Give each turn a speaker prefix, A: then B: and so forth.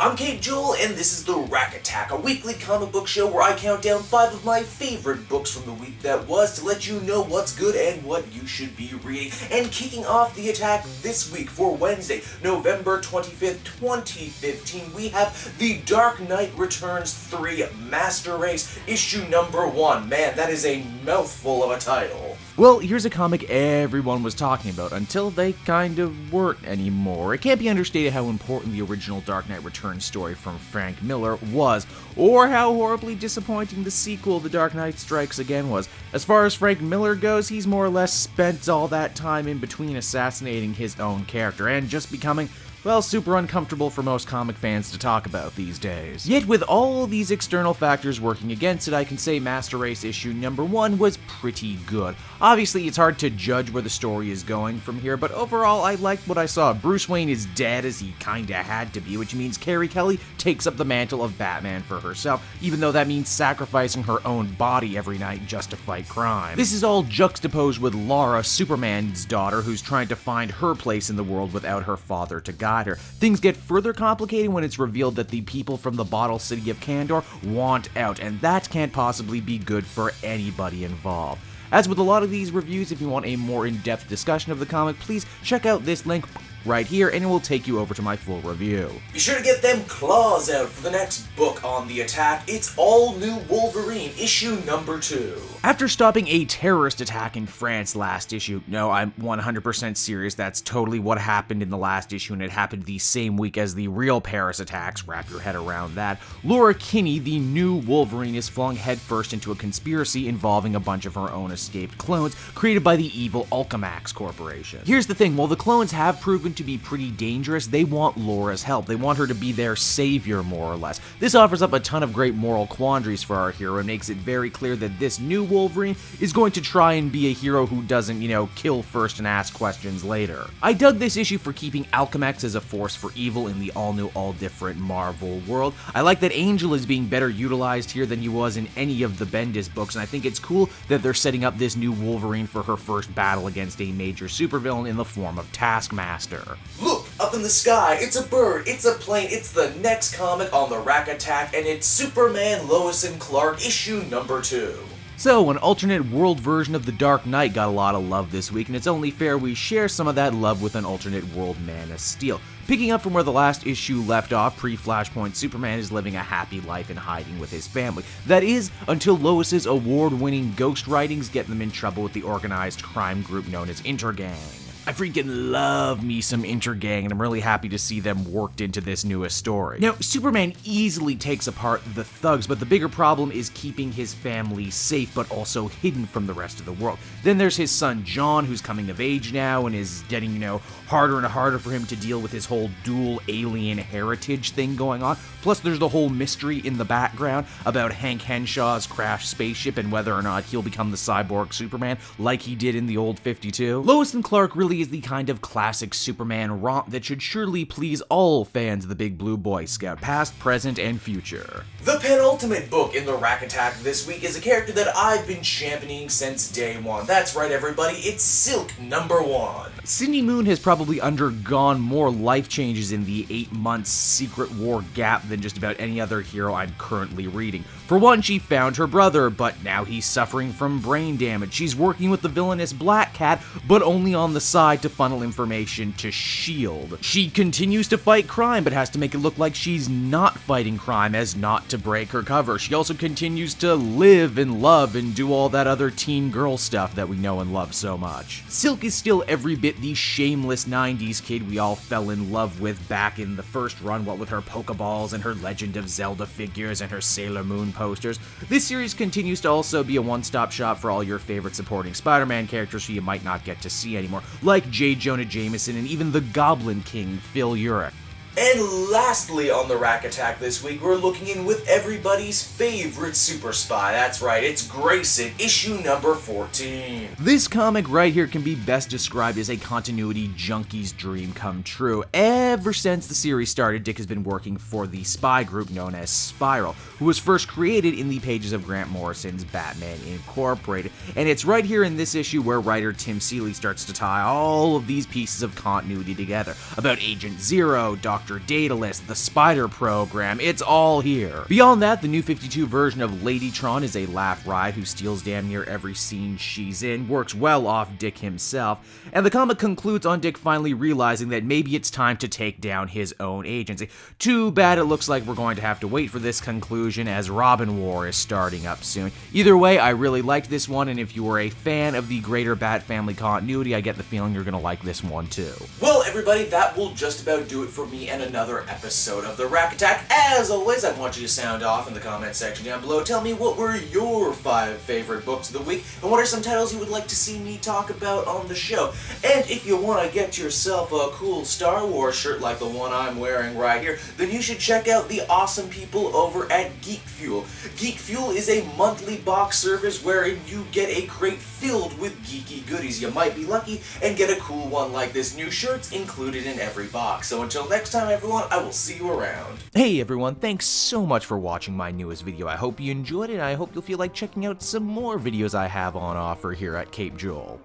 A: I'm Kate Joel, and this is the Rack Attack, a weekly comic book show where I count down 5 of my favorite books from the week that was to let you know what's good and what you should be reading. And kicking off the attack this week for Wednesday, November 25th, 2015, we have The Dark Knight Returns 3 Master Race, issue number 1. Man, that is a mouthful of a title.
B: Well, here's a comic everyone was talking about, until they kind of weren't anymore. It can't be understated how important the original Dark Knight Returns story from Frank Miller was, or how horribly disappointing the sequel, The Dark Knight Strikes Again, was. As far as Frank Miller goes, he's more or less spent all that time in between assassinating his own character, and just becoming, well, super uncomfortable for most comic fans to talk about these days. Yet with all these external factors working against it, I can say Master Race issue number 1 was pretty good. Obviously, it's hard to judge where the story is going from here, but overall, I liked what I saw. Bruce Wayne is dead, as he kinda had to be, which means Carrie Kelly takes up the mantle of Batman for herself, even though that means sacrificing her own body every night just to fight crime. This is all juxtaposed with Lara, Superman's daughter, who's trying to find her place in the world without her father to guide her. Things get further complicated when it's revealed that the people from the bottle city of Kandor want out, and that can't possibly be good for anybody involved. As with a lot of these reviews, if you want a more in-depth discussion of the comic, please check out this link right here, and it will take you over to my full review.
A: Be sure to get them claws out for the next book on the attack. It's All New Wolverine, issue number 2.
B: After stopping a terrorist attack in France last issue, no, I'm 100% serious, that's totally what happened in the last issue, and it happened the same week as the real Paris attacks, wrap your head around that. Laura Kinney, the new Wolverine, is flung headfirst into a conspiracy involving a bunch of her own escaped clones, created by the evil Alchemax Corporation. Here's the thing, while the clones have proven to be pretty dangerous, they want Laura's help. They want her to be their savior, more or less. This offers up a ton of great moral quandaries for our hero and makes it very clear that this new Wolverine is going to try and be a hero who doesn't, kill first and ask questions later. I dug this issue for keeping Alchemax as a force for evil in the all-new, all-different Marvel world. I like that Angel is being better utilized here than he was in any of the Bendis books, and I think it's cool that they're setting up this new Wolverine for her first battle against a major supervillain in the form of Taskmaster.
A: Look, up in the sky, it's a bird, it's a plane, it's the next comic on the Rack Attack, and it's Superman, Lois, and Clark, issue number 2.
B: So, an alternate world version of The Dark Knight got a lot of love this week, and it's only fair we share some of that love with an alternate world Man of Steel. Picking up from where the last issue left off, pre-Flashpoint, Superman is living a happy life in hiding with his family. That is, until Lois's award-winning ghost writings get them in trouble with the organized crime group known as Intergang. I freaking love me some Intergang, and I'm really happy to see them worked into this newest story. Now, Superman easily takes apart the thugs, but the bigger problem is keeping his family safe, but also hidden from the rest of the world. Then there's his son John, who's coming of age now, and is getting, harder and harder for him to deal with his whole dual alien heritage thing going on. Plus, there's the whole mystery in the background about Hank Henshaw's crashed spaceship and whether or not he'll become the cyborg Superman like he did in the old 52. Lois and Clark really is the kind of classic Superman romp that should surely please all fans of the Big Blue Boy Scout, past, present, and future.
A: The penultimate book in the Rack Attack this week is a character that I've been championing since day one. That's right, everybody, it's Silk number 1.
B: Cindy Moon has probably undergone more life changes in the 8 months Secret War gap than just about any other hero I'm currently reading. For one, she found her brother, but now he's suffering from brain damage. She's working with the villainous Black Cat, but only on the side to funnel information to S.H.I.E.L.D. She continues to fight crime, but has to make it look like she's not fighting crime as not to break her cover. She also continues to live and love and do all that other teen girl stuff that we know and love so much. Silk is still every bit the shameless 90s kid we all fell in love with back in the first run, what with her Pokeballs and her Legend of Zelda figures and her Sailor Moon posters. This series continues to also be a one-stop shop for all your favorite supporting Spider-Man characters who you might not get to see anymore, like J. Jonah Jameson and even the Goblin King, Phil Urich.
A: And lastly on the Rack Attack this week, we're looking in with everybody's favorite super spy. That's right, it's Greyson, issue number 14.
B: This comic right here can be best described as a continuity junkie's dream come true. Ever since the series started, Dick has been working for the spy group known as Spiral, who was first created in the pages of Grant Morrison's Batman Incorporated. And it's right here in this issue where writer Tim Seeley starts to tie all of these pieces of continuity together, about Agent Zero, Dr. Dr. Daedalus, the Spider Program, it's all here. Beyond that, the New 52 version of Ladytron is a laugh ride who steals damn near every scene she's in, works well off Dick himself, and the comic concludes on Dick finally realizing that maybe it's time to take down his own agency. Too bad it looks like we're going to have to wait for this conclusion as Robin War is starting up soon. Either way, I really liked this one, and if you were a fan of the greater Bat Family continuity, I get the feeling you're gonna like this one too.
A: Well, everybody, that will just about do it for me and another episode of the Rack Attack. As always, I want you to sound off in the comment section down below. Tell me what were your 5 favorite books of the week, and what are some titles you would like to see me talk about on the show. And if you want to get yourself a cool Star Wars shirt like the one I'm wearing right here, then you should check out the awesome people over at Geek Fuel. Geek Fuel is a monthly box service wherein you get a crate filled with geeky goodies. You might be lucky and get a cool one like this. New shirts included in every box. So until next time, everyone, I will see you around.
B: Hey everyone, thanks so much for watching my newest video. I hope you enjoyed it, and I hope you'll feel like checking out some more videos I have on offer here at Cape Joel.